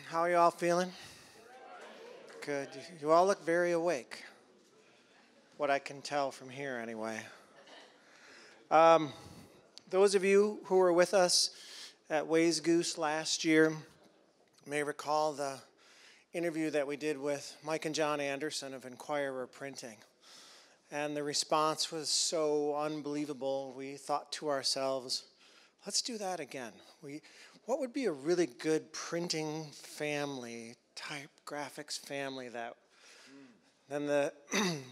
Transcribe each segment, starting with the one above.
How are you all feeling? Good. You all look very awake. What I can tell from here, anyway. Those of you who were with us at Wayzgoose last year may recall the interview that we did with Mike and John Anderson of Inquirer Printing. And the response was so unbelievable, we thought to ourselves, let's do that again. What would be a really good printing family, type graphics family that... Then the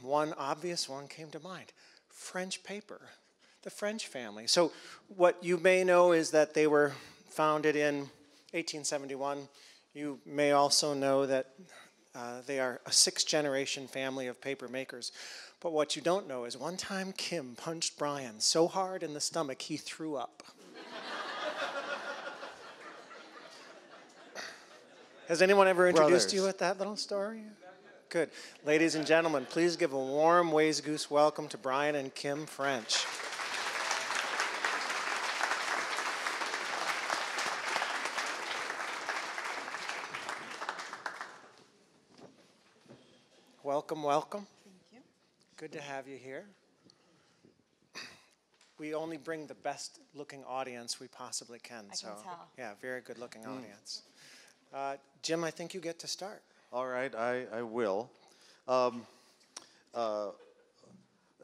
one obvious one came to mind, French paper, the French family. So what you may know is that they were founded in 1871. You may also know that they are a sixth-generation family of paper makers. But what you don't know is one time Kim punched Brian so hard in the stomach he threw up. Has anyone ever introduced you with that little story? Good. Ladies and gentlemen, please give a warm Wayzgoose welcome to Brian and Kim French. Welcome, welcome. Thank you. Good to have you here. We only bring the best looking audience we possibly can. I can tell. Yeah, very good looking audience. Jim, I think you get to start. All right, I will.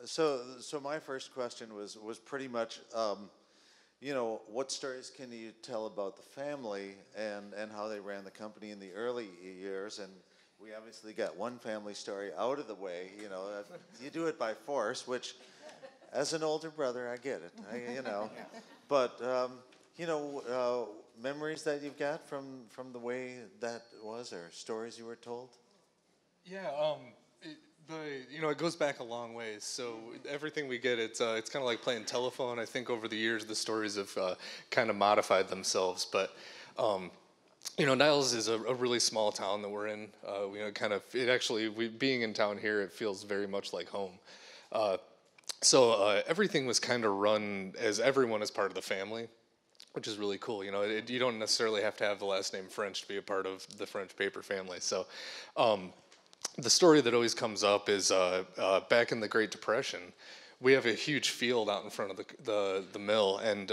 So my first question was pretty much, what stories can you tell about the family and how they ran the company in the early years? And we obviously got one family story out of the way. You do it by force, which, as an older brother, I get it. But memories that you've got from the way that was, or stories you were told? Yeah, it goes back a long ways. So everything we get, it's kind of like playing telephone. I think over the years the stories have kind of modified themselves. But Niles is a really small town that we're in. Being in town here, it feels very much like home. So everything was kind of run as everyone is part of the family, which is really cool. You don't necessarily have to have the last name French to be a part of the French paper family. So the story that always comes up is back in the Great Depression, we have a huge field out in front of the mill, and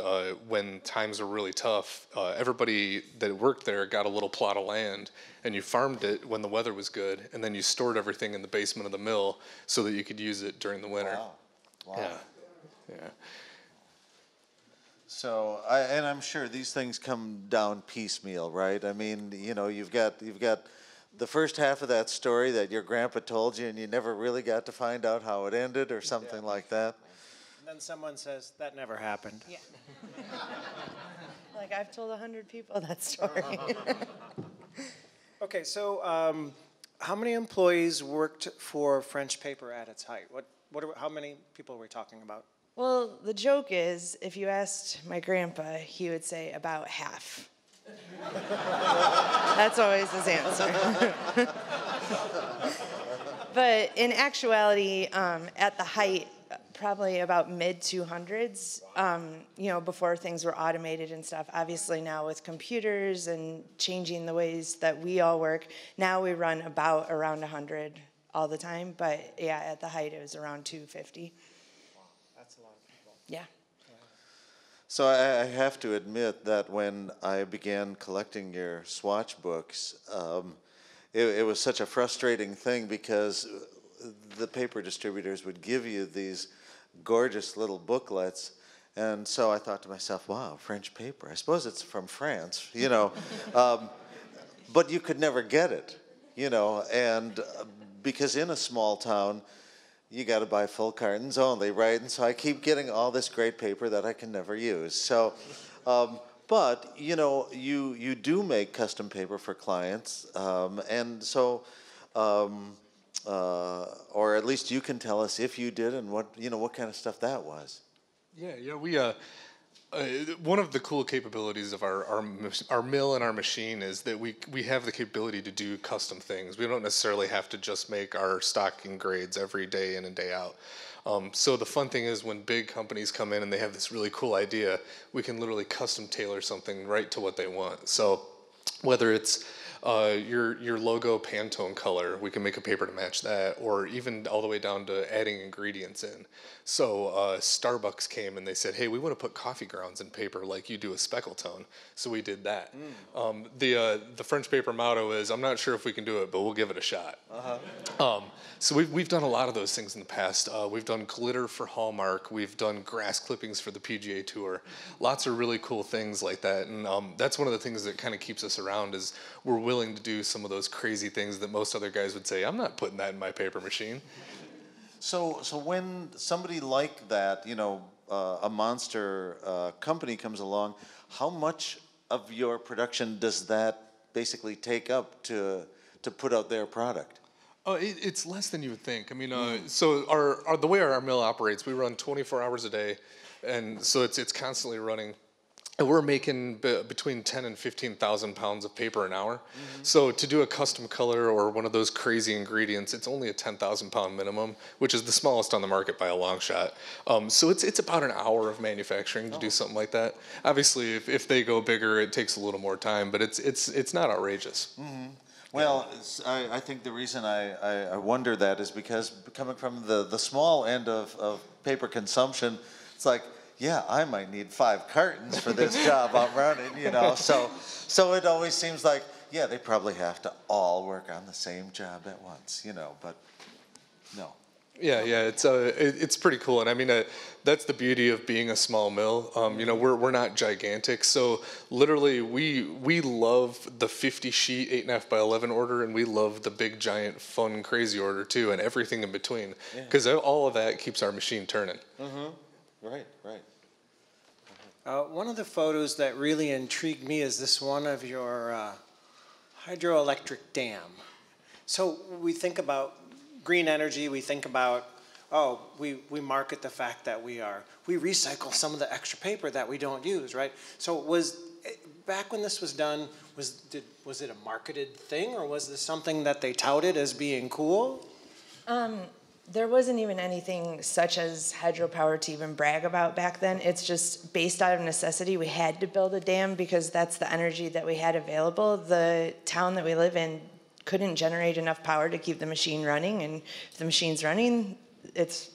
when times were really tough, everybody that worked there got a little plot of land, and you farmed it when the weather was good, and then you stored everything in the basement of the mill so that you could use it during the winter. Wow. Yeah. So, I'm sure these things come down piecemeal, right? I mean, you've got the first half of that story that your grandpa told you, and you never really got to find out how it ended or something like that. And then someone says, that never happened. Yeah. Like, I've told 100 people that story. Okay, so how many employees worked for French paper at its height? How many people are we talking about? Well, the joke is, if you asked my grandpa, he would say about half. That's always his answer. But in actuality, at the height, probably about mid-200s, before things were automated and stuff. Obviously now with computers and changing the ways that we all work, now we run around 100 all the time. But yeah, at the height, it was around 250. That's a lot of people. Yeah. So I have to admit that when I began collecting your swatch books, it was such a frustrating thing because the paper distributors would give you these gorgeous little booklets, and so I thought to myself, wow, French paper. I suppose it's from France, but you could never get it, and because in a small town, you got to buy full cartons only, right? And so I keep getting all this great paper that I can never use. So, but you do make custom paper for clients, and so, or at least you can tell us if you did and what kind of stuff that was. Yeah. We one of the cool capabilities of our mill and our machine is that we have the capability to do custom things. We don't necessarily have to just make our stocking grades every day in and day out. So the fun thing is when big companies come in and they have this really cool idea, we can literally custom tailor something right to what they want. So whether it's your logo Pantone color. We can make a paper to match that, or even all the way down to adding ingredients in. So Starbucks came and they said, hey, we want to put coffee grounds in paper like you do a speckle tone. So we did that. The French paper motto is, I'm not sure if we can do it, but we'll give it a shot. So we've done a lot of those things in the past. We've done glitter for Hallmark. We've done grass clippings for the PGA Tour. Lots of really cool things like that. And that's one of the things that kind of keeps us around is we're willing to do some of those crazy things that most other guys would say, I'm not putting that in my paper machine. So when somebody like that, a monster company comes along, how much of your production does that basically take up to put out their product? Oh, it's less than you would think. I mean, so the way our mill operates, we run 24 hours a day, and so it's constantly running. And we're making between 10 and 15,000 pounds of paper an hour. So to do a custom color or one of those crazy ingredients, it's only a 10,000 pound minimum, which is the smallest on the market by a long shot. So it's about an hour of manufacturing to do something like that. Obviously, if they go bigger, it takes a little more time, but it's not outrageous. Well, I think the reason I wonder that is because coming from the small end of paper consumption, it's like, yeah, I might need 5 cartons for this job I'm running, So it always seems like, yeah, they probably have to all work on the same job at once, but no. Yeah, it's pretty cool, and I mean that's the beauty of being a small mill. We're not gigantic, so literally we love the 50 sheet 8.5 by 11 order, and we love the big giant fun crazy order too, and everything in between, because all of that keeps our machine turning. Right. One of the photos that really intrigued me is this one of your hydroelectric dam. So we think about green energy, we think about, we market the fact that we recycle some of the extra paper that we don't use, right? So back when this was done, was it a marketed thing, or was this something that they touted as being cool? There wasn't even anything such as hydropower to even brag about back then. It's just based out of necessity. We had to build a dam because that's the energy that we had available. The town that we live in couldn't generate enough power to keep the machine running, and if the machine's running,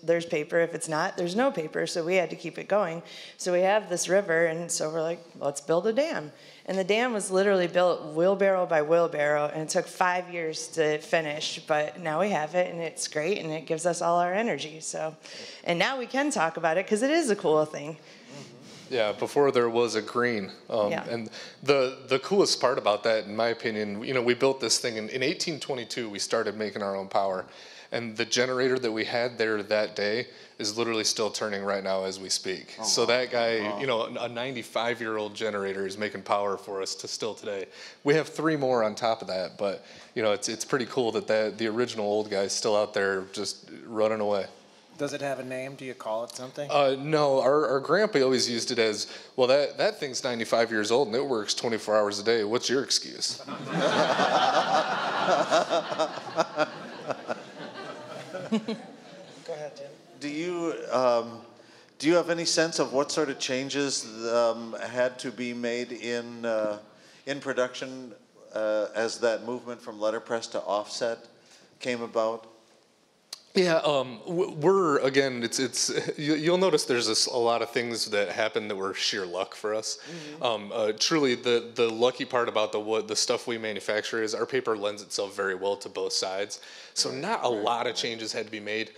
there's paper. If it's not, there's no paper, so we had to keep it going. So we have this river, and so we're like, let's build a dam. And the dam was literally built wheelbarrow by wheelbarrow, and it took 5 years to finish, but now we have it, and it's great, and it gives us all our energy. So, and now we can talk about it because it is a cool thing. Yeah, before there was a green. And the coolest part about that, in my opinion, we built this thing in 1822, we started making our own power. And the generator that we had there that day is literally still turning right now as we speak. So that guy, a 95-year-old generator is making power for us to still today. We have 3 more on top of that, but it's pretty cool that the original old guy is still out there just running away. Does it have a name? Do you call it something? No, our grandpa always used it as, well, that thing's 95 years old and it works 24 hours a day. What's your excuse? Go ahead, Jim. Do you have any sense of what sort of changes had to be made in production as that movement from letterpress to offset came about? Yeah, we're again. You'll notice there's a lot of things that happen that were sheer luck for us. Truly, the lucky part about the stuff we manufacture is our paper lends itself very well to both sides. So not a lot of changes had to be made.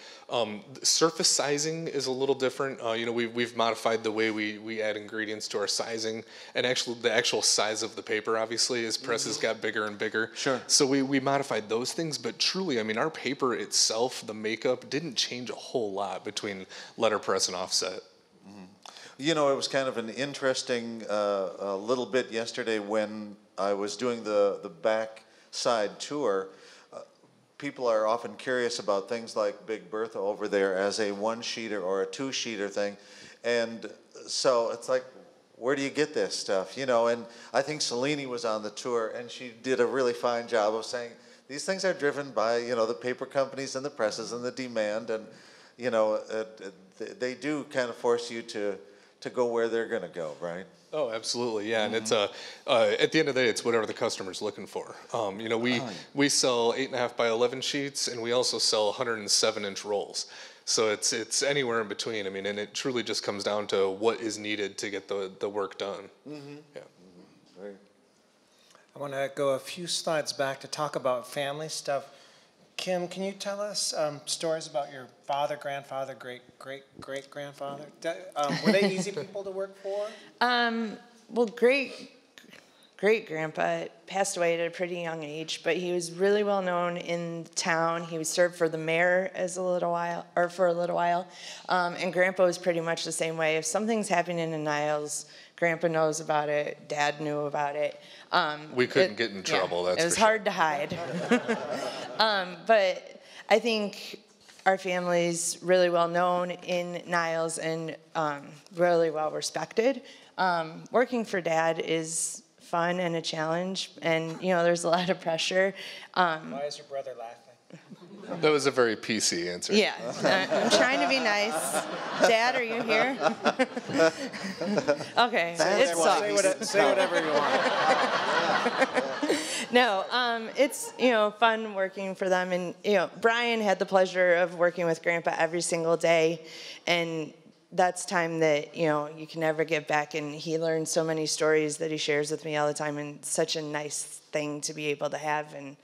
Surface sizing is a little different. We've modified the way we add ingredients to our sizing, and the actual size of the paper, obviously, as presses got bigger and bigger. Sure. So we modified those things, but truly, I mean, our paper itself, the makeup, didn't change a whole lot between letterpress and offset. It was kind of an interesting little bit yesterday when I was doing the back side tour. People are often curious about things like Big Bertha over there as a 1-sheeter or a 2-sheeter thing. And so it's like, where do you get this stuff? And I think Cellini was on the tour, and she did a really fine job of saying, these things are driven by, the paper companies and the presses and the demand. And, they do kind of force you to go where they're going to go, right? Oh, absolutely, yeah. And it's at the end of the day, it's whatever the customer's looking for. We sell 8.5 by 11 sheets, and we also sell 107-inch rolls. So it's anywhere in between. I mean, and it truly just comes down to what is needed to get the work done. Yeah. I want to go a few slides back to talk about family stuff. Kim, can you tell us stories about your father, grandfather, great-great-great-grandfather? Were they easy people to work for? Well, great-grandpa passed away at a pretty young age, but he was really well known in town. He was served for the mayor for a little while, and Grandpa was pretty much the same way. If something's happening in Niles, Grandpa knows about it. Dad knew about it. We couldn't get in trouble. Yeah, that's it was for hard sure. to hide. But I think our family's really well known in Niles and really well respected. Working for Dad is fun and a challenge, and there's a lot of pressure. Why is your brother laughing? That was a very PC answer. Yeah, I'm trying to be nice. Dad, are you here? Okay, it sucks. Say whatever you want. No, it's fun working for them, and Brian had the pleasure of working with Grandpa every single day, and that's time that you can never get back. And he learned so many stories that he shares with me all the time, and such a nice thing to be able to have. And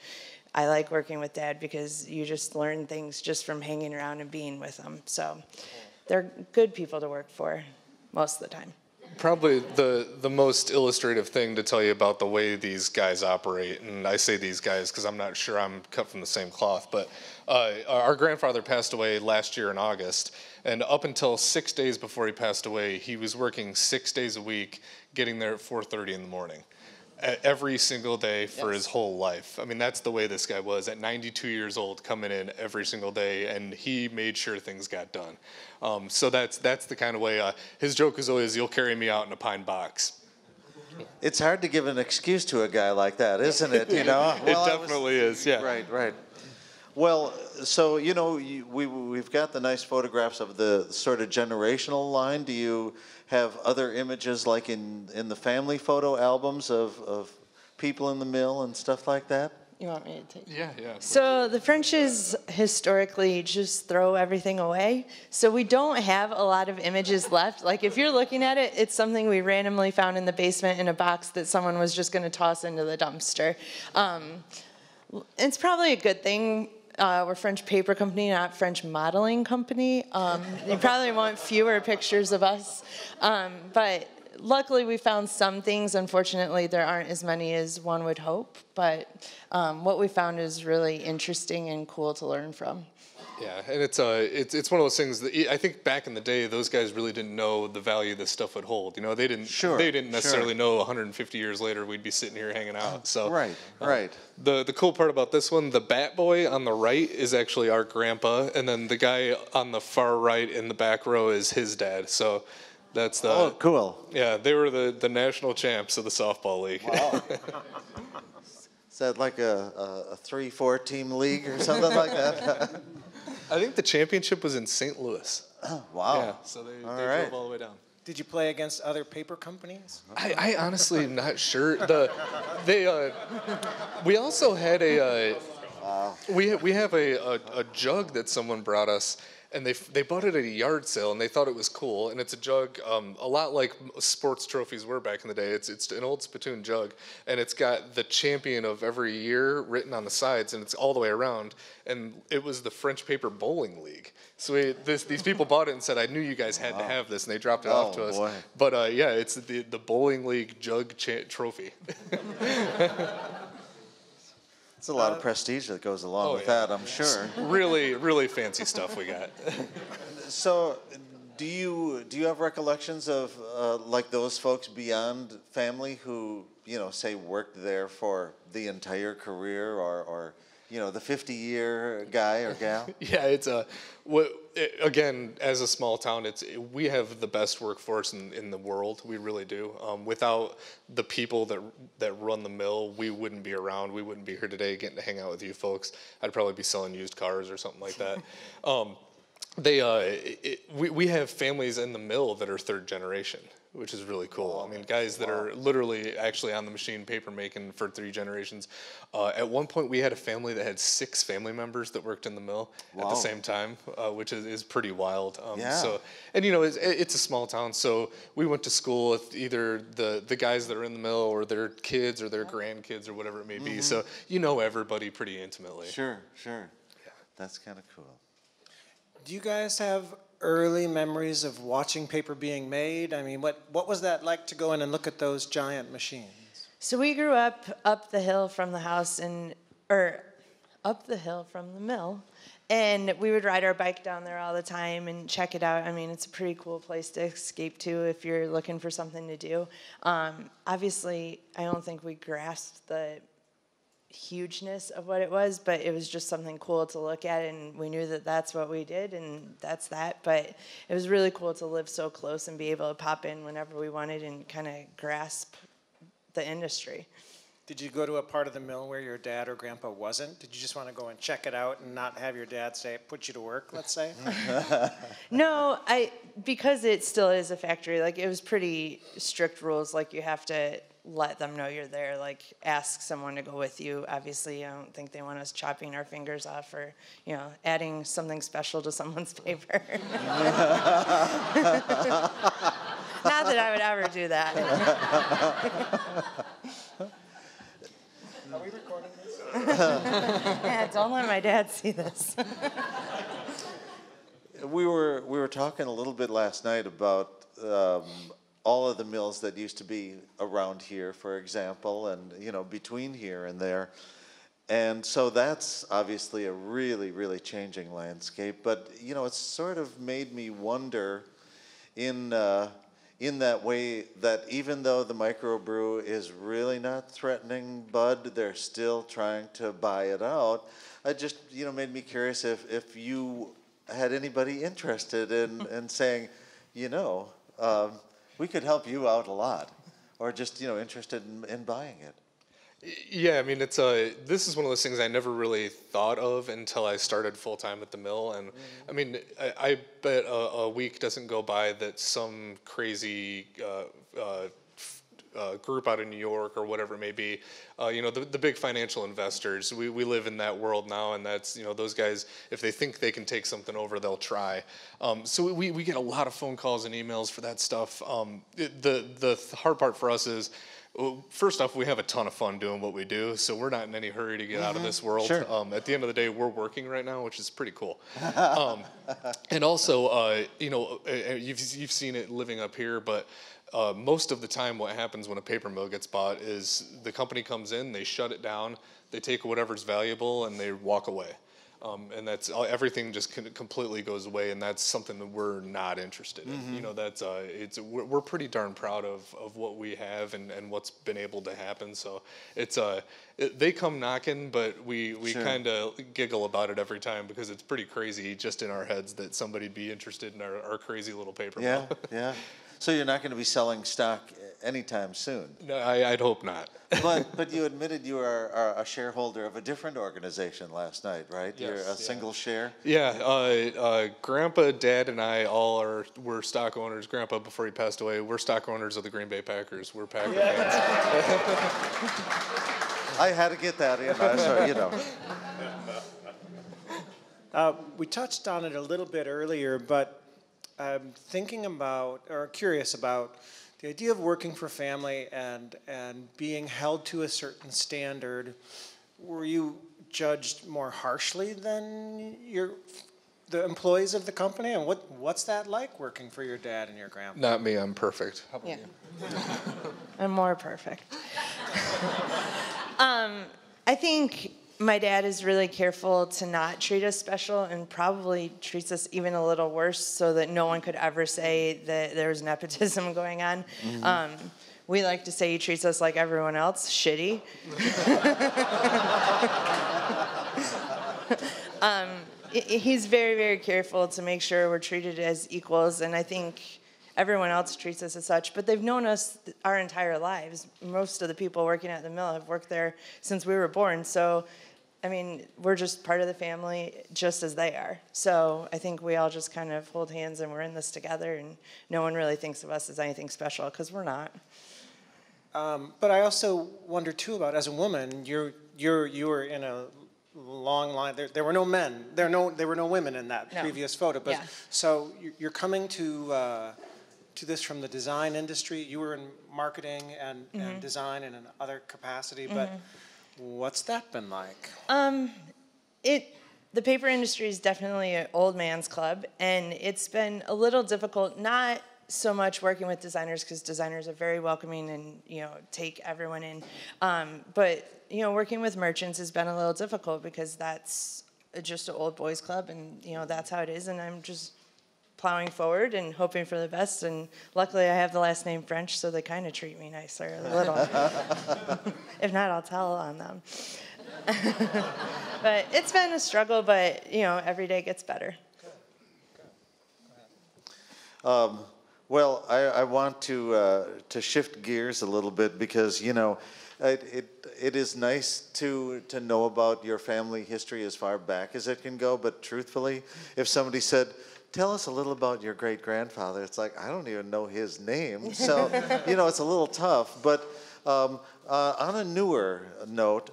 I like working with Dad because you just learn things just from hanging around and being with them. So they're good people to work for most of the time. Probably the most illustrative thing to tell you about the way these guys operate, and I say these guys because I'm not sure I'm cut from the same cloth, but our grandfather passed away last year in August, and up until 6 days before he passed away, he was working 6 days a week, getting there at 4:30 in the morning. Every single day for his whole life. I mean, that's the way this guy was at 92 years old, coming in every single day, and he made sure things got done. So that's the kind of way. His joke is always, "You'll carry me out in a pine box." It's hard to give an excuse to a guy like that, isn't it? It definitely is. Yeah. Right. Well, so we've got the nice photographs of the sort of generational line. Do you have other images like in the family photo albums of people in the mill and stuff like that? You want me to take? Yeah. So the Frenches historically just throw everything away. So we don't have a lot of images left. Like if you're looking at it, it's something we randomly found in the basement in a box that someone was just going to toss into the dumpster. It's probably a good thing. We're a French paper company, not French modeling company. You probably want fewer pictures of us. But luckily we found some things. Unfortunately, there aren't as many as one would hope. But what we found is really interesting and cool to learn from. Yeah, and it's one of those things that I think back in the day, those guys really didn't know the value this stuff would hold. They didn't necessarily know 150 years later we'd be sitting here hanging out. So Right. The cool part about this one, the bat boy on the right is actually our grandpa, and then the guy on the far right in the back row is his dad. So that's the cool. Yeah, they were the national champs of the softball league. Wow. Is that like a 3-4 team league or something like that? I think the championship was in St. Louis. Oh, wow. Yeah, so they drove all the way down. Did you play against other paper companies? I honestly am not sure. We also had we have a jug that someone brought us, and they bought it at a yard sale, and they thought it was cool. And it's a jug, a lot like sports trophies were back in the day. It's an old spittoon jug, and it's got the champion of every year written on the sides, and it's all the way around. And it was the French paper bowling league. So these people bought it and said, "I knew you guys had to have this," and they dropped it off to us. Boy. But it's the bowling league jug trophy. It's a lot of prestige that goes along with that, I'm sure. Really, really fancy stuff we got. So, do you have recollections of like those folks beyond family who say worked there for the entire career, or the 50-year guy or gal? Yeah, again, as a small town, we have the best workforce in the world. We really do. Without the people that run the mill, we wouldn't be around. We wouldn't be here today getting to hang out with you folks. I'd probably be selling used cars or something like that. We have families in the mill that are third generation. which is really cool. I mean, guys that are literally actually on the machine paper making for 3 generations. At one point, we had a family that had 6 family members that worked in the mill at the same time, which is pretty wild. So, and you know, it's a small town, so we went to school with either the guys that are in the mill or their kids or their grandkids or whatever it may be. So you know everybody pretty intimately. Sure. Yeah. That's kind of cool. Do you guys have early memories of watching paper being made? I mean, what was that like to go in and look at those giant machines? So we grew up the hill from the house up the hill from the mill, and we would ride our bike down there all the time and check it out. I mean, it's a pretty cool place to escape to if you're looking for something to do. Obviously, I don't think we grasped the hugeness of what it was, but it was just something cool to look at, and we knew that that's what we did, and that's that. But it was really cool to live so close and be able to pop in whenever we wanted and kind of grasp the industry. Did you go to a part of the mill where your dad or grandpa wasn't? Did you just want to go and check it out and not have your dad say, put you to work, let's say? No, because it still is a factory, like it was pretty strict rules, like you have to let them know you're there, like ask someone to go with you. Obviously, I don't think they want us chopping our fingers off or, you know, adding something special to someone's paper. Not that I would ever do that. Are we recording this? Yeah, don't let my dad see this. We were talking a little bit last night about all of the mills that used to be around here, for example, and you know, between here and there. And so that's obviously a really, really changing landscape. But you know, it's sort of made me wonder in that way that even though the microbrew is really not threatening bud, they're still trying to buy it out. It just, you know, made me curious if you had anybody interested in saying, you know, we could help you out a lot, or just, you know, interested in buying it. Yeah, I mean, it's this is one of those things I never really thought of until I started full time at the mill, and I mean, I bet a week doesn't go by that some crazy group out of New York or whatever it may be, you know, the big financial investors. We live in that world now, and that's, you know, those guys, if they think they can take something over, they'll try. So we get a lot of phone calls and emails for that stuff. The hard part for us is, well, first off, we have a ton of fun doing what we do, so we're not in any hurry to get out of this world. Sure. At the end of the day, we're working right now, which is pretty cool. And also, you know, you've seen it living up here, but most of the time what happens when a paper mill gets bought is the company comes in, they shut it down, they take whatever's valuable, and they walk away. And that's everything just completely goes away, and that's something that we're not interested in. You know, that's we're pretty darn proud of what we have and what's been able to happen. So it's they come knocking, but we Sure. kind of giggle about it every time because it's pretty crazy just in our heads that somebody'd be interested in our crazy little paper mill. Yeah. So you're not going to be selling stock anytime soon. No, I'd hope not. But you admitted you are a shareholder of a different organization last night, right? Yes, You're a single share? Yeah, Grandpa, Dad, and I all were stock owners. Grandpa, before he passed away, we're stock owners of the Green Bay Packers. We're Packer fans. I had to get that in, so, you know. We touched on it a little bit earlier, but I'm thinking about, or curious about, the idea of working for family and being held to a certain standard. Were you judged more harshly than the employees of the company? And what's that like, working for your dad and your grandpa? Not me, I'm perfect. How about Yeah. you? I'm more perfect. I think my dad is really careful to not treat us special and probably treats us even a little worse so that no one could ever say that there's nepotism going on. We like to say he treats us like everyone else, shitty. He's very, very careful to make sure we're treated as equals, and I think everyone else treats us as such, but they've known us our entire lives. Most of the people working at the mill have worked there since we were born, so I mean, we're just part of the family, just as they are. So I think we all just kind of hold hands and we're in this together, and no one really thinks of us as anything special, because we're not. But I also wonder too about, as a woman, you were in a long line. There were no men. There were no women in that previous photo. But Yeah. so you're coming to this from the design industry. You were in marketing and design in another capacity. But what's that been like? The paper industry is definitely an old man's club, and it's been a little difficult, not so much working with designers, because designers are very welcoming and, take everyone in. But, working with merchants has been a little difficult, because that's just an old boys club, and, that's how it is. And I'm just plowing forward and hoping for the best. And luckily I have the last name French, so they kind of treat me nicer a little. If not, I'll tell on them. But it's been a struggle, but, every day gets better. Well, I want to shift gears a little bit, because it is nice to know about your family history as far back as it can go. But truthfully, if somebody said, "Tell us a little about your great grandfather," it's like, I don't even know his name. So it's a little tough. But on a newer note,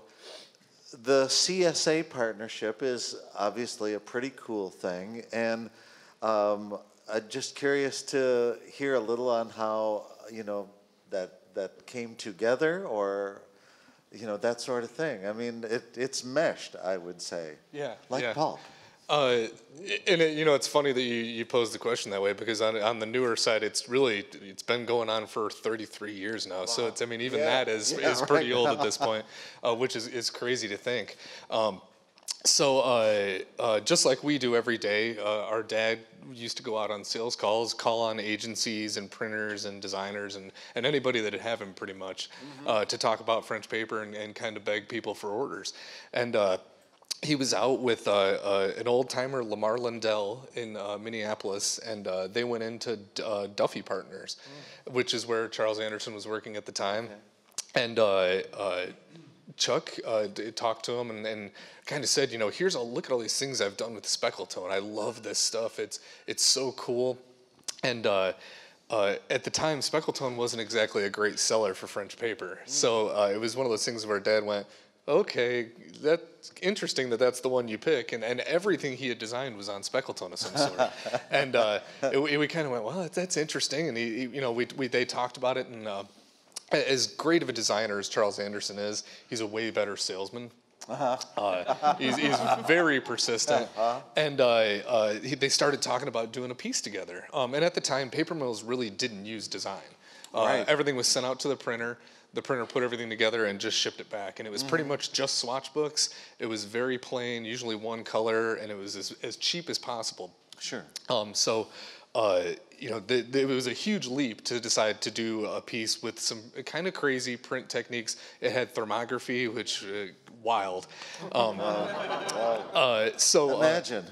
the CSA partnership is obviously a pretty cool thing, and I'm just curious to hear a little on how, that came together, or, that sort of thing. I mean, it's meshed, I would say. Yeah. Like pulp. And it's funny that you posed the question that way, because on the newer side, it's been going on for 33 years now. Wow. So that is pretty old at this point, which is crazy to think. So just like we do every day, our dad used to go out on sales calls, call on agencies and printers and designers and anybody that would have him, pretty much, to talk about French paper and kind of beg people for orders. And he was out with an old-timer, Lamar Lindell, in Minneapolis, and they went into Duffy Partners, which is where Charles Anderson was working at the time. Okay. And Chuck talked to him and kind of said, look at all these things I've done with Speckletone. I love this stuff. It's so cool. And at the time, Speckletone wasn't exactly a great seller for French paper. So it was one of those things where Dad went, okay, that's interesting that's the one you pick. And everything he had designed was on Speckletone of some sort. And we kind of went, well, that's interesting. And they talked about it, and as great of a designer as Charles Anderson is, he's a way better salesman. He's very persistent. And they started talking about doing a piece together. And at the time, paper mills really didn't use design. Everything was sent out to the printer. The printer put everything together and just shipped it back. And it was pretty much just swatch books. It was very plain, usually one color, and it was as cheap as possible. Sure. It was a huge leap to decide to do a piece with some kind of crazy print techniques. It had thermography, which wild. Imagine.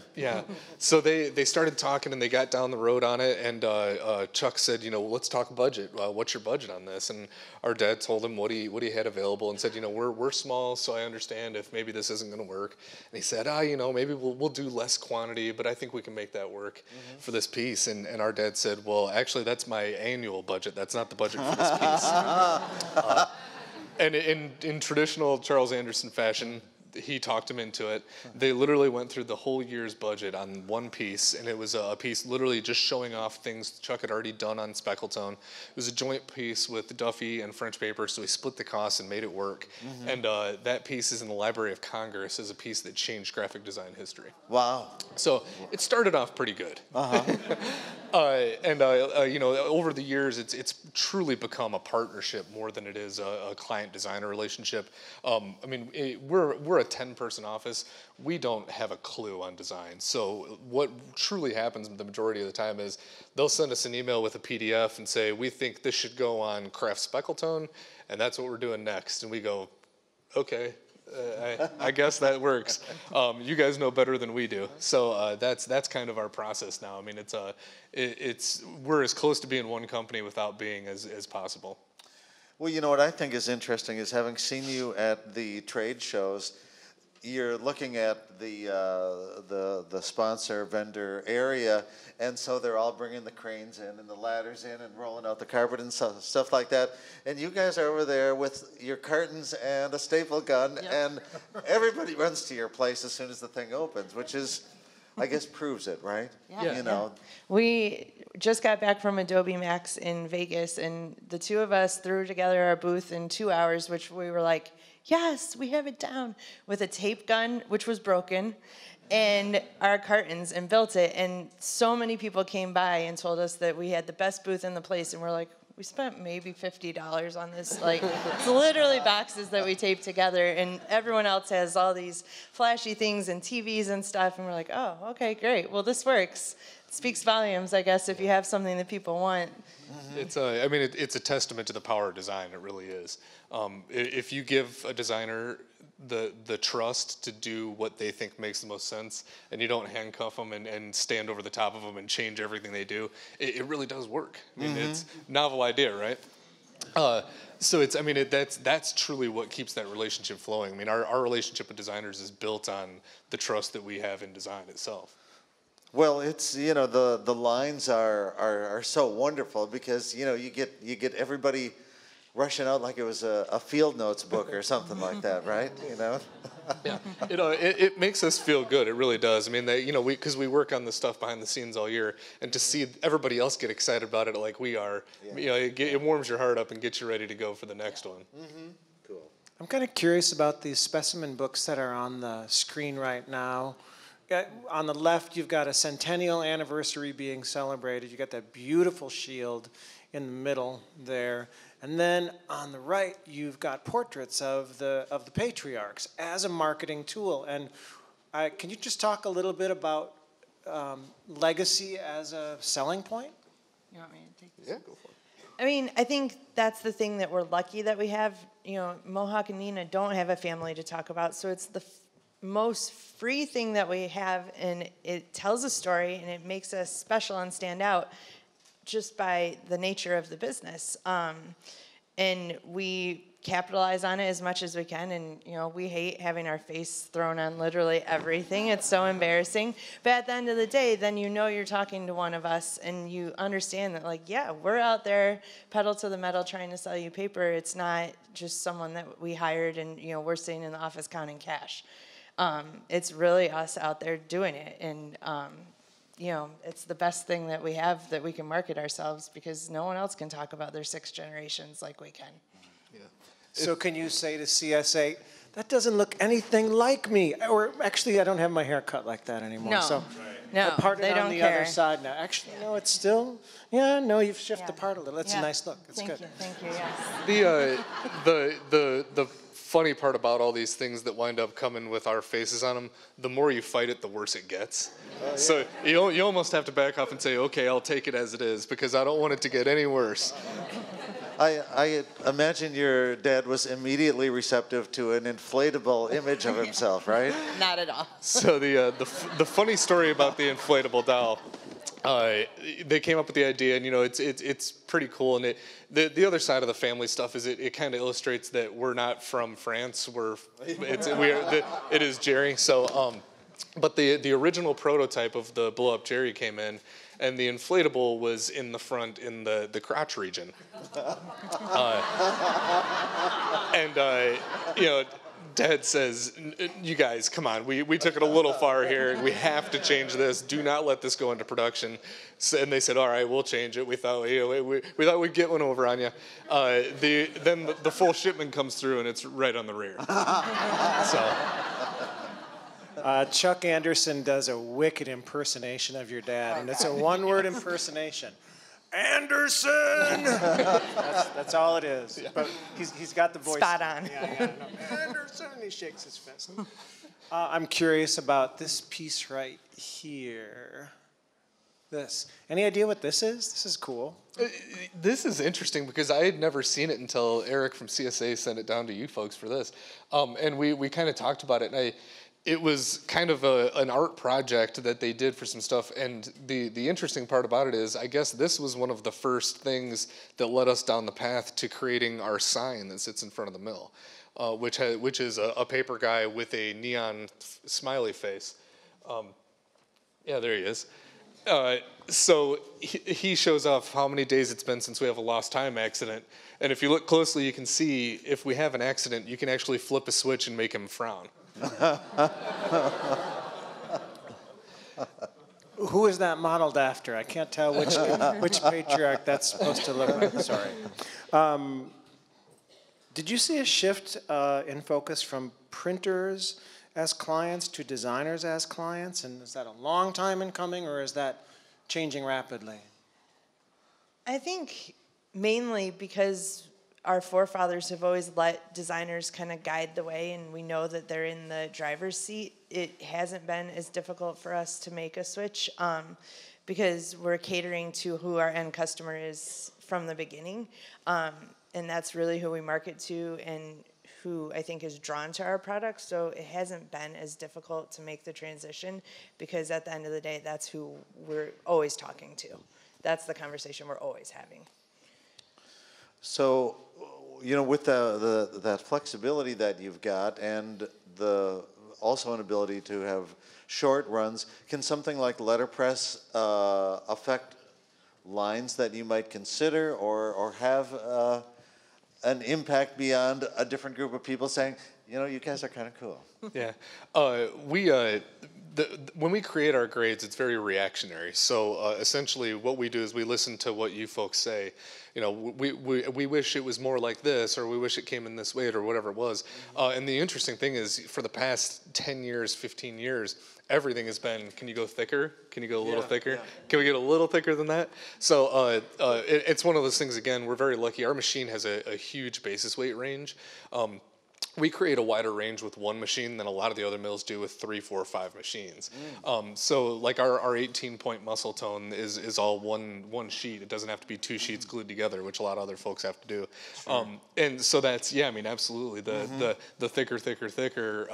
So they started talking, and they got down the road on it. And Chuck said, let's talk budget. What's your budget on this? And our dad told him what he had available, and said, we're small, so I understand if maybe this isn't going to work. And he said, maybe we'll do less quantity, but I think we can make that work for this piece. And our dad said, well, actually, that's my annual budget. That's not the budget for this piece. And in traditional Charles Anderson fashion, he talked him into it. They literally went through the whole year's budget on one piece, and it was a piece literally just showing off things Chuck had already done on Speckletone. It was a joint piece with Duffy and French paper, so he split the costs and made it work. And that piece is in the Library of Congress as a piece that changed graphic design history. Wow. So it started off pretty good. Over the years, it's truly become a partnership more than it is a client-designer relationship. We're a 10-person office. We don't have a clue on design. So what truly happens the majority of the time is they'll send us an email with a PDF and say, we think this should go on Craft Speckletone, and that's what we're doing next. And we go, okay. I guess that works. You guys know better than we do, so that's kind of our process now. We're as close to being one company without being as possible. Well, what I think is interesting is, having seen you at the trade shows, you're looking at the sponsor vendor area, and so they're all bringing the cranes in and the ladders in and rolling out the carpet and stuff like that. And you guys are over there with your cartons and a staple gun, and everybody runs to your place as soon as the thing opens, which is, I guess, proves it, right? Yeah. You know. We just got back from Adobe Max in Vegas, and the two of us threw together our booth in 2 hours, which we were like, yes, we have it down, with a tape gun, which was broken, and our cartons, and built it. And so many people came by and told us that we had the best booth in the place, and we're like, we spent maybe $50 on this. Like, it's literally boxes that we taped together, and everyone else has all these flashy things and TVs and stuff, and we're like, oh, okay, great. Well, this works. It speaks volumes, I guess, if you have something that people want. It's it's a testament to the power of design. It really is. If you give a designer the trust to do what they think makes the most sense, and you don't handcuff them and stand over the top of them and change everything they do, it really does work. I mean, it's a novel idea, right? So that's truly what keeps that relationship flowing. I mean, our relationship with designers is built on the trust that we have in design itself. Well, it's, the lines are so wonderful because, you get everybody rushing out like it was a field notes book or something like that, right? Yeah, it makes us feel good. It really does. I mean, because we work on this stuff behind the scenes all year, and to see everybody else get excited about it like we are, it warms your heart up and gets you ready to go for the next one. Mm-hmm. Cool. I'm kind of curious about these specimen books that are on the screen right now. On the left, you've got a centennial anniversary being celebrated. You got that beautiful shield in the middle there. And then on the right, you've got portraits of the patriarchs as a marketing tool. And can you just talk a little bit about legacy as a selling point? You want me to take this? Yeah, go for it. I mean, I think that's the thing that we're lucky that we have. Mohawk and Nina don't have a family to talk about, so it's the most free thing that we have, and it tells a story, and it makes us special and stand out just by the nature of the business. And we capitalize on it as much as we can, and we hate having our face thrown on literally everything. It's so embarrassing. But at the end of the day, then you're talking to one of us, and you understand that, like, yeah, we're out there pedal to the metal trying to sell you paper. It's not just someone that we hired and we're sitting in the office counting cash. It's really us out there doing it, and it's the best thing that we have that we can market ourselves, because no one else can talk about their 6 generations like we can. Yeah. So can you say to CSA, that doesn't look anything like me? Or actually, I don't have my hair cut like that anymore. No, so no, part they it on don't the care. other side now. Actually, no, it's still, you've shifted the part a little. It's a nice look. It's good. Thank you, yes. The funny part about all these things that wind up coming with our faces on them, the more you fight it, the worse it gets. Oh, yeah. So you almost have to back off and say, okay, I'll take it as it is, because I don't want it to get any worse. I imagine your dad was immediately receptive to an inflatable image of himself, right? Not at all. So the funny story about the inflatable doll, they came up with the idea, and it's pretty cool. And the other side of the family stuff is it kind of illustrates that we're not from France. It is Jerry. So, but the original prototype of the blow up Jerry came in, and the inflatable was in the front in the crotch region. Dad says, you guys, come on, we took it a little far here. We have to change this. Do not let this go into production. So, and they said, all right, we'll change it. We thought we'd get one over on you. Then the full shipment comes through, and it's right on the rear. So. Chuck Anderson does a wicked impersonation of your dad, and it's a one-word impersonation. Anderson! That's all it is. Yeah. But he's got the voice. Spot on. Yeah, no. Anderson, he shakes his fist. I'm curious about this piece right here. This. Any idea what this is? This is cool. This is interesting because I had never seen it until Eric from CSA sent it down to you folks for this. And we kind of talked about it, and it was kind of an art project that they did for some stuff, and the interesting part about it is, I guess this was one of the first things that led us down the path to creating our sign that sits in front of the mill. which is a paper guy with a neon smiley face. Yeah, there he is. So he shows off how many days it's been since we have a lost time accident. And if you look closely, you can see if we have an accident, you can actually flip a switch and make him frown. Who is that modeled after? I can't tell which patriarch that's supposed to look like. Sorry. Did you see a shift in focus from printers as clients to designers as clients? And is that a long time in coming, or is that changing rapidly? I think mainly because our forefathers have always let designers kind of guide the way, and we know that they're in the driver's seat. It hasn't been as difficult for us to make a switch because we're catering to who our end customer is from the beginning. And that's really who we market to and who I think is drawn to our products. So it hasn't been as difficult to make the transition because at the end of the day, that's who we're always talking to. That's the conversation we're always having. So, you know, with that flexibility that you've got and also an ability to have short runs, can something like letterpress affect lines that you might consider or have an impact beyond a different group of people saying, you know, you guys are kind of cool? Yeah. When we create our grades, it's very reactionary. So essentially what we do is we listen to what you folks say. You know, we wish it was more like this, or we wish it came in this way, or whatever it was. And the interesting thing is, for the past 10 years, 15 years, everything has been, can you go thicker? Can you go a little thicker? Yeah. Can we get a little thicker than that? So it's one of those things, again, we're very lucky. Our machine has a huge basis weight range. We create a wider range with one machine than a lot of the other mills do with 3, 4, 5 machines. So like our 18-point muscle tone is all one sheet. It doesn't have to be 2 sheets glued together, which a lot of other folks have to do. Sure. And so that's, yeah, I mean, absolutely. The thicker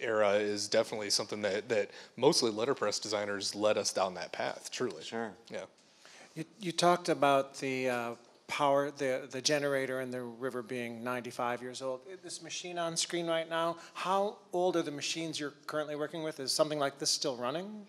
era is definitely something that mostly letterpress designers led us down that path, truly. Sure. Yeah. You talked about the power, the generator in the river being 95 years old. This machine on screen right now, how old are the machines you're currently working with? Is something like this still running?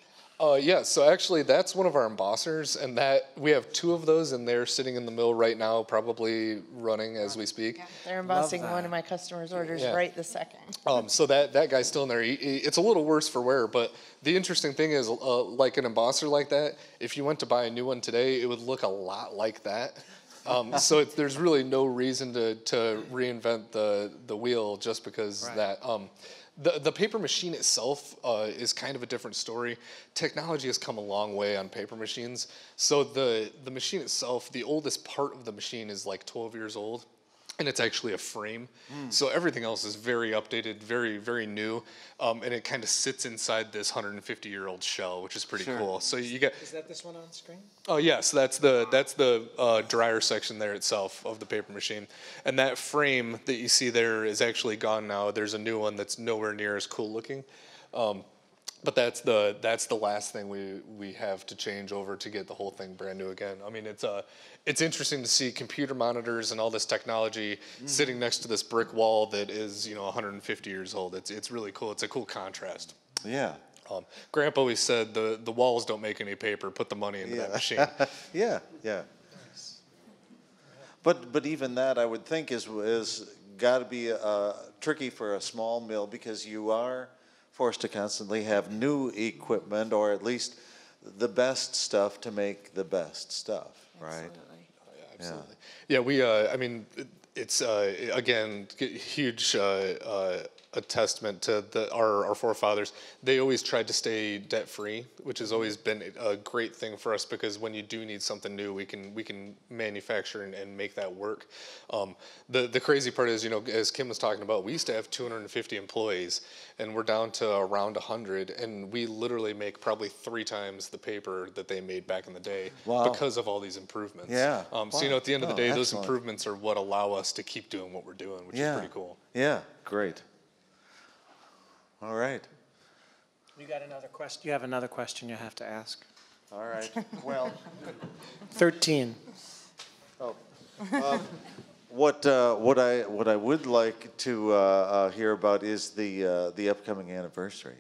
Yeah, so actually that's one of our embossers, and that we have 2 of those, and they're sitting in the mill right now, probably running as we speak. Yeah, they're embossing one of my customers' orders right this second. So that guy's still in there. It's a little worse for wear, but the interesting thing is, like an embosser like that, if you went to buy a new one today, it would look a lot like that. So there's really no reason to reinvent the wheel just because that. The paper machine itself is kind of a different story. Technology has come a long way on paper machines. So the machine itself, the oldest part of the machine is like 12 years old. And it's actually a frame. So everything else is very updated, very, very new. And it kind of sits inside this 150-year-old shell, which is pretty cool. So you get. Is that this one on screen? Oh yes, that's the dryer section there itself of the paper machine. And that frame that you see there is actually gone now. There's a new one that's nowhere near as cool looking. But that's the last thing we have to change over to get the whole thing brand new again. I mean, it's interesting to see computer monitors and all this technology sitting next to this brick wall that is 150 years old. It's really cool. It's a cool contrast. Yeah. Grandpa always said the walls don't make any paper. Put the money into that machine. Yeah. But even that, I would think, is got to be tricky for a small mill because you are forced to constantly have new equipment, or at least the best stuff to make the best stuff, right? Absolutely. Oh, yeah, absolutely. Yeah, I mean, it's again huge a testament to our forefathers. They always tried to stay debt free, which has always been a great thing for us because when you do need something new, we can manufacture and make that work. The crazy part is, as Kim was talking about, we used to have 250 employees, and we're down to around 100, and we literally make probably 3 times the paper that they made back in the day because of all these improvements. Yeah. So at the end of the day, those excellent. Improvements are what allow us to keep doing what we're doing, which is pretty cool. Yeah, great. All right. You got another question? You have another question you have to ask. All right. Well, 13. oh. What I would like to hear about is the upcoming anniversary.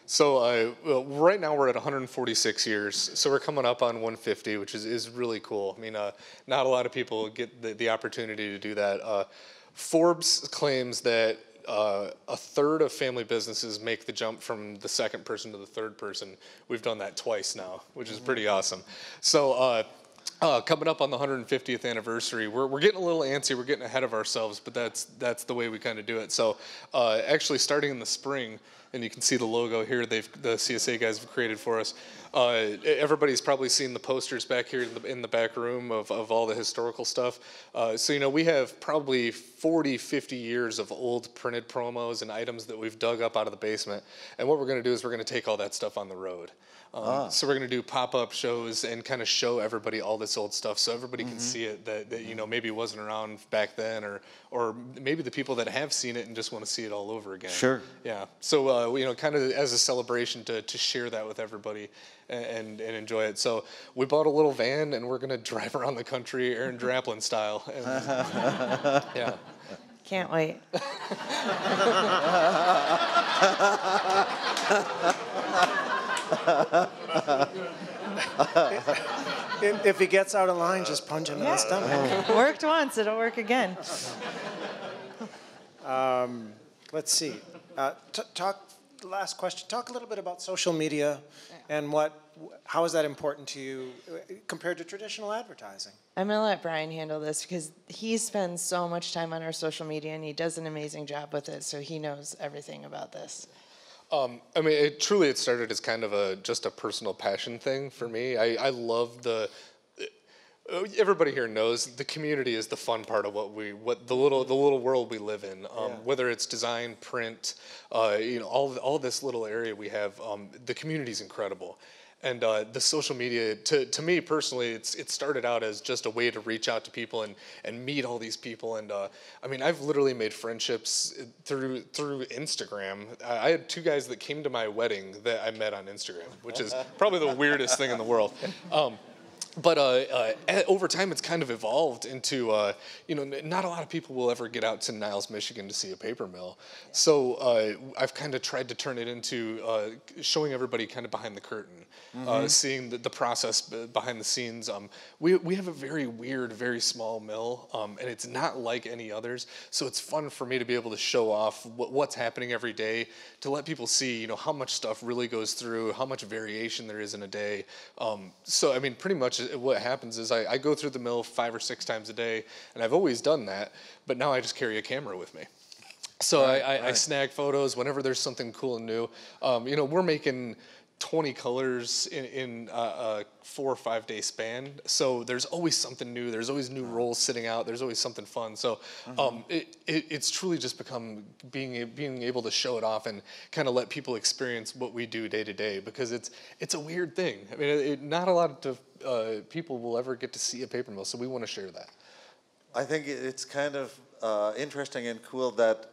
So well, right now we're at 146 years, so we're coming up on 150, which is really cool. I mean, not a lot of people get the opportunity to do that. Forbes claims that a third of family businesses make the jump from the second person to the third person. We've done that twice now, which is pretty awesome. So coming up on the 150th anniversary, we're getting a little antsy. We're getting ahead of ourselves, but that's the way we kind of do it. So actually, starting in the spring, and you can see the logo here the CSA guys have created for us. Everybody's probably seen the posters back here in the back room of all the historical stuff. So, we have probably 40, 50 years of old printed promos and items that we've dug up out of the basement. And what we're going to do is we're going to take all that stuff on the road. So we're going to do pop-up shows and kind of show everybody all this old stuff so everybody can see it that maybe wasn't around back then, or maybe the people that have seen it and just want to see it all over again. Sure. Yeah. So kind of as a celebration to share that with everybody and enjoy it. So we bought a little van and we're going to drive around the country Aaron Draplin style. And, yeah. Can't wait. If he gets out of line, just punch him in the stomach. Worked once, it'll work again. Let's see. Last question. Talk a little bit about social media and how is that important to you compared to traditional advertising? I'm going to let Brian handle this because he spends so much time on our social media and he does an amazing job with it, so he knows everything about this. I mean, it started as kind of just a personal passion thing for me. I love everybody here knows the community is the fun part of what the little world we live in. Whether it's design, print, all this little area we have, the community is incredible. And the social media, to me personally, it started out as just a way to reach out to people and meet all these people. And I mean, I've literally made friendships through Instagram. I had two guys that came to my wedding that I met on Instagram, which is probably the weirdest thing in the world. But over time, it's kind of evolved into, not a lot of people will ever get out to Niles, Michigan to see a paper mill. So I've kind of tried to turn it into showing everybody kind of behind the curtain, seeing the process behind the scenes. We have a very weird, very small mill, and it's not like any others. So it's fun for me to be able to show off what's happening every day, to let people see, how much stuff really goes through, how much variation there is in a day. So, I mean, pretty much what happens is I go through the mill 5 or 6 times a day, and I've always done that, but now I just carry a camera with me. So I snag photos whenever there's something cool and new. We're making 20 colors in a 4 or 5 day span. So there's always something new. There's always new rolls sitting out. There's always something fun. So it's truly just become being able to show it off and kind of let people experience what we do day to day, because it's a weird thing. I mean, not a lot of people will ever get to see a paper mill. So we want to share that. I think it's kind of interesting and cool that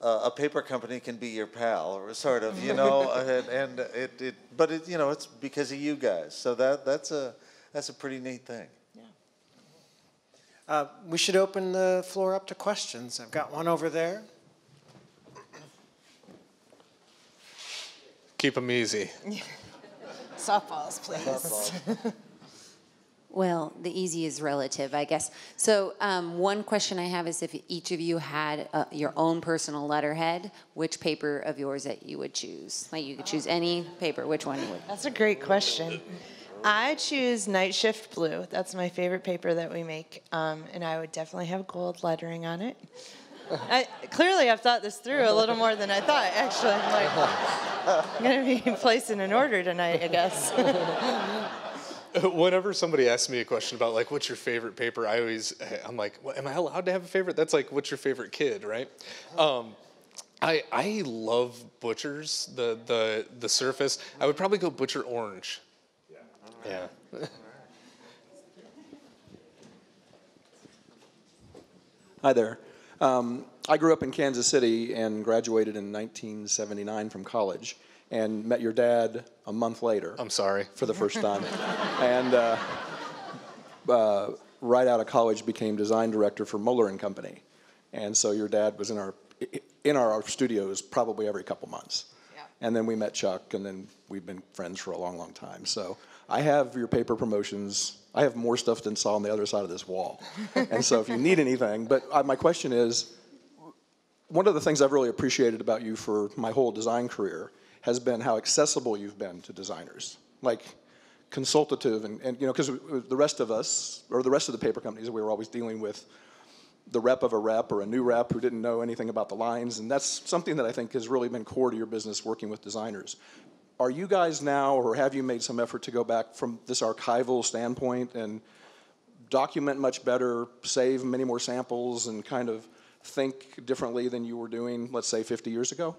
a paper company can be your pal, or sort of, but it's because of you guys. So that's a pretty neat thing. Yeah. We should open the floor up to questions. I've got one over there. Keep them easy. Softballs, please. Well, the easy is relative, I guess. So one question I have is if each of you had your own personal letterhead, which paper of yours that you would choose? Like you could choose any paper, which one you would? That's a great question. I choose Night Shift Blue. That's my favorite paper that we make, and I would definitely have gold lettering on it. Clearly, I've thought this through a little more than I thought, actually. I'm going to be placing an order tonight, I guess. Whenever somebody asks me a question about like what's your favorite paper, I'm like, well, am I allowed to have a favorite? That's like, what's your favorite kid, right? I love Butcher's the Surface. I would probably go Butcher Orange. Yeah. Hi there. I grew up in Kansas City and graduated in 1979 from college, and met your dad a month later. I'm sorry. For the first time. And right out of college became design director for Muller and Company. And so your dad was in our studios probably every couple months. Yeah. And then we met Chuck, and then we've been friends for a long, long time. So I have your paper promotions. I have more stuff than saw on the other side of this wall. And so if you need anything, but my question is, one of the things I've really appreciated about you for my whole design career has been how accessible you've been to designers. Like consultative and you know, because the rest of us, or the rest of the paper companies, we were always dealing with the rep of a rep or a new rep who didn't know anything about the lines, and that's something that I think has really been core to your business, working with designers. Are you guys now, or have you made some effort to go back from this archival standpoint and document much better, save many more samples, and kind of think differently than you were doing, let's say, 50 years ago?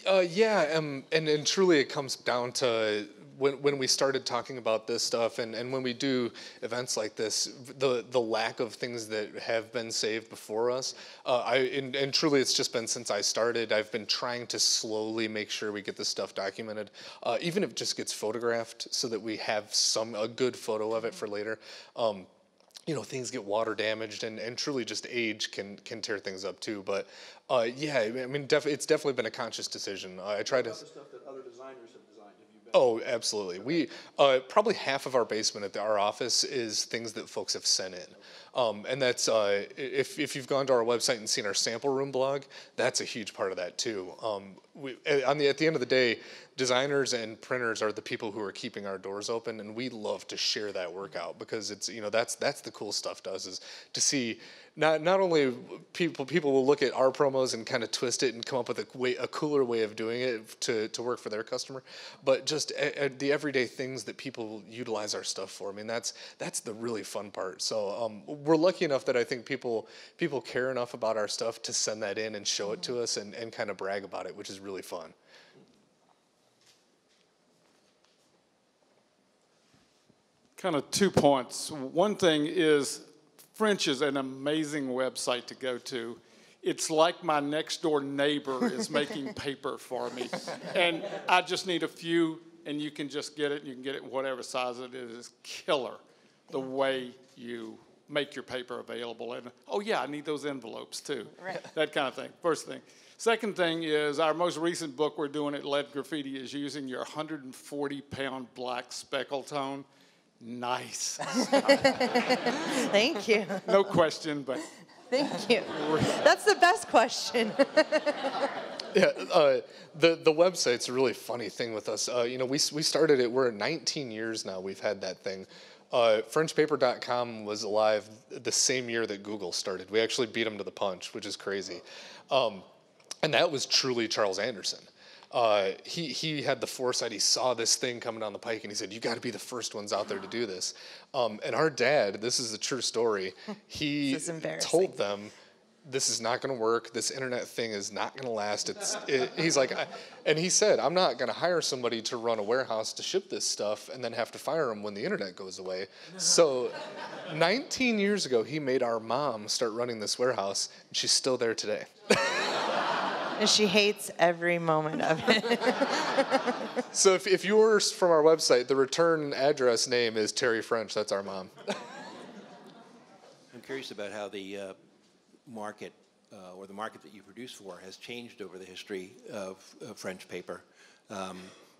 And truly it comes down to when we started talking about this stuff, and when we do events like this, the lack of things that have been saved before us, and truly it's just been since I started, I've been trying to slowly make sure we get this stuff documented, even if it just gets photographed so that we have a good photo of it for later. You know, things get water damaged, and truly just age can tear things up too. But yeah, I mean, it's definitely been a conscious decision. I try to. What about the stuff that other designers have designed? Have you been? Oh, absolutely. We probably half of our basement at our office is things that folks have sent in, and that's if you've gone to our website and seen our sample room blog, that's a huge part of that too. At the end of the day, designers and printers are the people who are keeping our doors open, and we love to share that work out, because it's, you know, that's the cool stuff does, is to see not only people will look at our promos and kind of twist it and come up with a cooler way of doing it to work for their customer, but just the everyday things that people utilize our stuff for. I mean, that's the really fun part. So we're lucky enough that I think people care enough about our stuff to send that in and show it to us and kind of brag about it, which is really fun. Kind of 2 points. One thing is, French is an amazing website to go to. It's like my next door neighbor is making paper for me. And I just need a few, and you can just get it. You can get it whatever size it is. It's killer the way you make your paper available. And, oh yeah, I need those envelopes too. Right. That kind of thing, first thing. Second thing is, our most recent book we're doing at Lead Graffiti is using your 140-pound black speckle tone. Nice. Thank you. No question, but. Thank you. That's the best question. Yeah, the website's a really funny thing with us. You know, we started it, we're 19 years now we've had that thing. FrenchPaper.com was alive the same year that Google started. We actually beat them to the punch, which is crazy. And that was truly Charles Anderson. He had the foresight. He saw this thing coming down the pike, and he said, "You got to be the first ones out there to do this." And our dad, this is a true story. He told them, "This is not going to work. This internet thing is not going to last." He's like, and he said, "I'm not going to hire somebody to run a warehouse to ship this stuff and then have to fire them when the internet goes away." So, 19 years ago, he made our mom start running this warehouse, and she's still there today. And she hates every moment of it. So if you order from our website, the return address name is Terry French. That's our mom. I'm curious about how the market, or the market that you produce for, has changed over the history of French paper.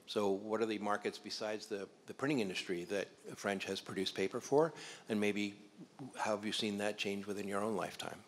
So what are the markets besides the printing industry that French has produced paper for? And maybe how have you seen that change within your own lifetime?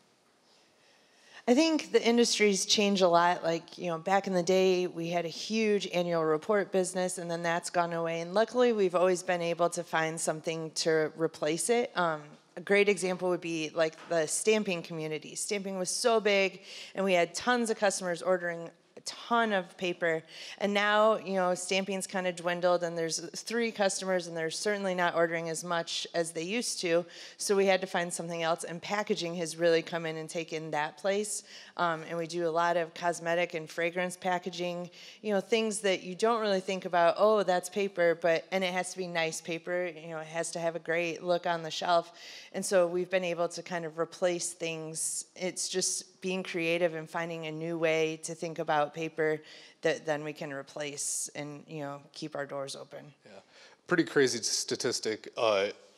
I think the industry's changed a lot. Like, you know, back in the day, we had a huge annual report business, and then that's gone away. And luckily, we've always been able to find something to replace it. A great example would be like the stamping community. Stamping was so big, and we had tons of customers ordering a ton of paper. And now, you know, stamping's kind of dwindled, and there's 3 customers, and they're certainly not ordering as much as they used to. So we had to find something else, and packaging has really come in and taken that place. And we do a lot of cosmetic and fragrance packaging, you know, things that you don't really think about, oh, that's paper, and it has to be nice paper, you know, it has to have a great look on the shelf. And so we've been able to kind of replace things. It's just being creative and finding a new way to think about paper that then we can replace and, you know, keep our doors open. Yeah. Pretty crazy statistic.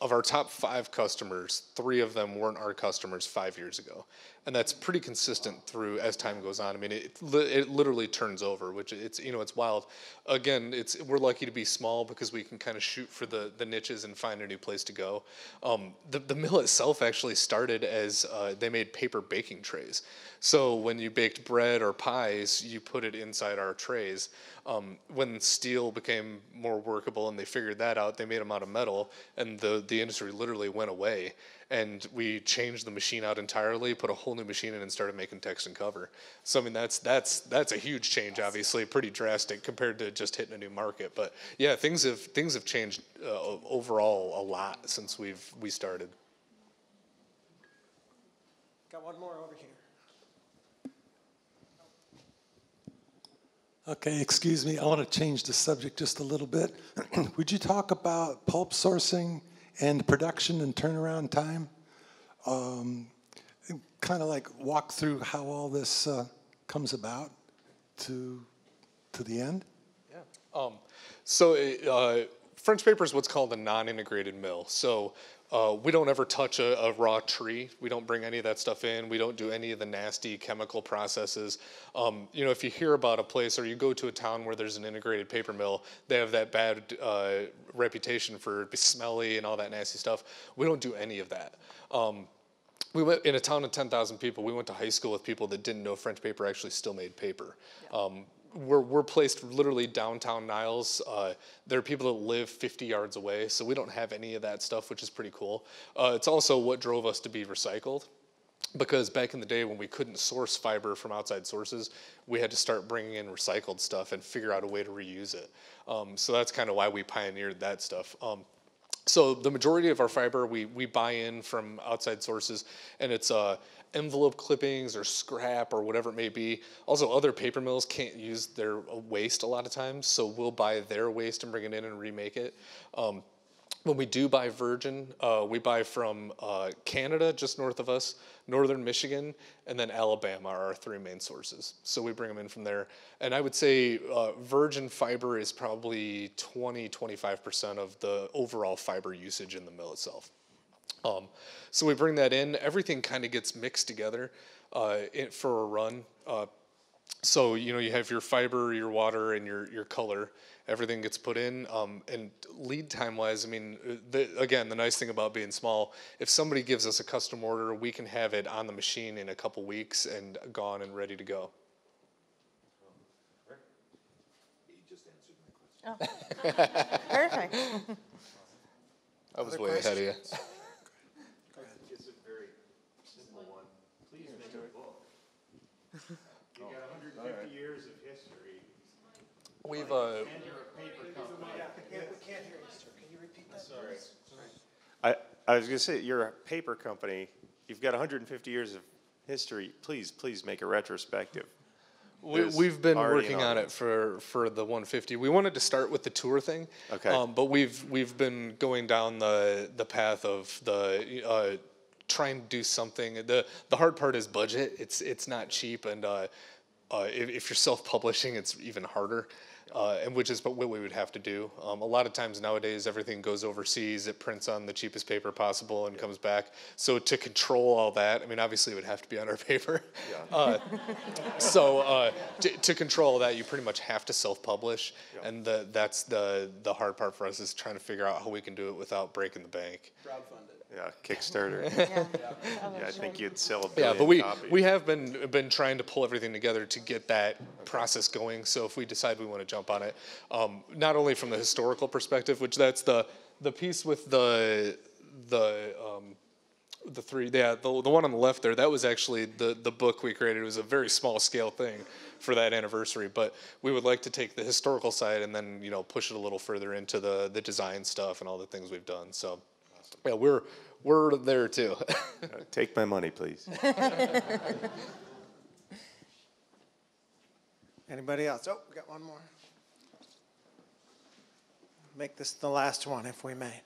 of our top 5 customers, 3 of them weren't our customers 5 years ago. And that's pretty consistent through as time goes on. I mean, it literally turns over, which it's wild. Again, we're lucky to be small because we can kind of shoot for the niches and find a new place to go. The mill itself actually started as they made paper baking trays. So when you baked bread or pies, you put it inside our trays. When steel became more workable and they figured that out, they made them out of metal, and the industry literally went away. And we changed the machine out entirely, put a whole new machine in, and started making text and cover. So I mean, that's a huge change, obviously, pretty drastic compared to just hitting a new market. But yeah, things have changed overall a lot since we started. Got one more over here. Okay, excuse me. I want to change the subject just a little bit. Would you talk about pulp sourcing and production and turnaround time? Kind of like walk through how all this comes about to the end? Yeah. So French paper is what's called a non-integrated mill. So we don't ever touch a raw tree. We don't bring any of that stuff in. We don't do any of the nasty chemical processes. If you hear about a place or you go to a town where there's an integrated paper mill, they have that bad reputation for smelly and all that nasty stuff. We don't do any of that. We went in a town of 10,000 people. We went to high school with people that didn't know French paper actually still made paper. Yeah. We're placed literally downtown Niles. There are people that live 50 yards away, so we don't have any of that stuff, which is pretty cool. It's also what drove us to be recycled, because back in the day when we couldn't source fiber from outside sources, we had to start bringing in recycled stuff and figure out a way to reuse it. So that's kind of why we pioneered that stuff. So the majority of our fiber we buy in from outside sources, and it's envelope clippings or scrap or whatever it may be. Also, other paper mills can't use their waste a lot of times, so we'll buy their waste and bring it in and remake it. When we do buy virgin, we buy from Canada, just north of us, northern Michigan, and then Alabama are our 3 main sources. So we bring them in from there. And I would say virgin fiber is probably 20-25% of the overall fiber usage in the mill itself. So we bring that in. Everything kind of gets mixed together for a run. So you have your fiber, your water, and your color. Everything gets put in. And lead time wise, I mean, again, the nice thing about being small, if somebody gives us a custom order, we can have it on the machine in a couple weeks and gone and ready to go. He just answered my question. Oh. Perfect. I was way ahead of you. It's a very simple one. Please make a book. You got 150 years of history. We've And you're a paper company. We can't hear you, sir. Can you repeat that? Sorry. I was going to say, you're a paper company. You've got 150 years of history. Please make a retrospective. We've been working on it for the 150. We wanted to start with the tour thing, okay. But we've been going down the path of the trying to do something. The hard part is budget. It's not cheap, and if you're self-publishing, it's even harder. And which is what we would have to do. A lot of times nowadays, everything goes overseas. It prints on the cheapest paper possible and comes back. So to control all that, I mean, obviously it would have to be on our paper. Yeah. To control that, you pretty much have to self-publish. Yeah. And that's the hard part for us, is trying to figure out how we can do it without breaking the bank. Crowdfunded. Yeah, Kickstarter. Yeah, I think you'd sell a billion copies. We have been trying to pull everything together to get that process going. So if we decide we want to jump on it, not only from the historical perspective, which that's the piece with the three, the one on the left there, that was actually the book we created. It was a very small scale thing for that anniversary, but we would like to take the historical side and then push it a little further into the design stuff and all the things we've done. So. Yeah, we're there too. Take my money, please. Anybody else? Oh, we got one more. Make this the last one, if we may.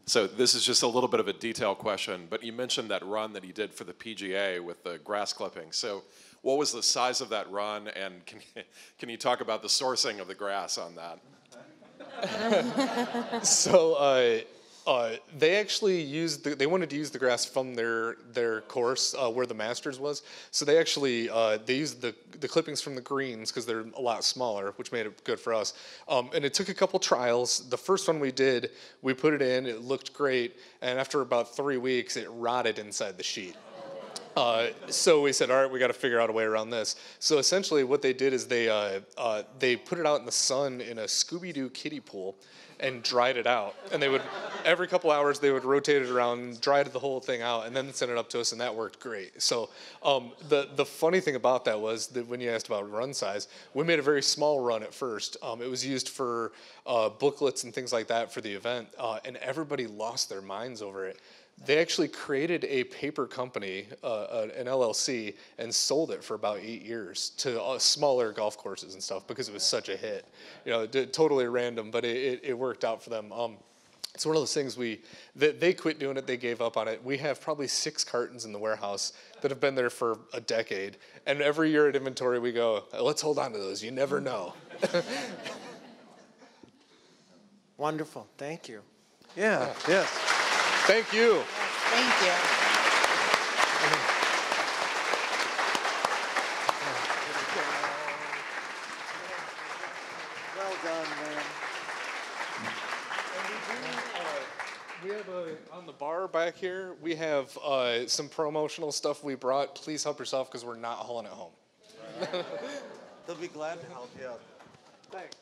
So this is just a little bit of a detailed question, but you mentioned that run that you did for the PGA with the grass clipping. So what was the size of that run, and can you talk about the sourcing of the grass on that? So they actually they wanted to use the grass from their course where the Masters was. So they actually they used the clippings from the greens because they're a lot smaller, which made it good for us. And it took a couple trials. The first one we did, we put it in, it looked great, and after about 3 weeks, it rotted inside the sheet. So we said, all right, we got to figure out a way around this. So essentially what they did is they put it out in the sun in a Scooby-Doo kiddie pool and dried it out. And they would, every couple hours, they would rotate it around, dry the whole thing out, and then send it up to us, and that worked great. So the funny thing about that was that when you asked about run size, we made a very small run at first. It was used for booklets and things like that for the event, and everybody lost their minds over it. They actually created a paper company, an LLC, and sold it for about 8 years to smaller golf courses and stuff because it was such a hit. You know, totally random, but it worked out for them. It's one of those things they quit doing it, they gave up on it. We have probably 6 cartons in the warehouse that have been there for a decade. And every year at inventory we go, let's hold on to those, you never know. Wonderful, thank you. Yeah, yes. Thank you. Thank you. Well done, man. We have on the bar back here, we have some promotional stuff we brought. Please help yourself because we're not hauling it home. They'll be glad to help you out. Thanks.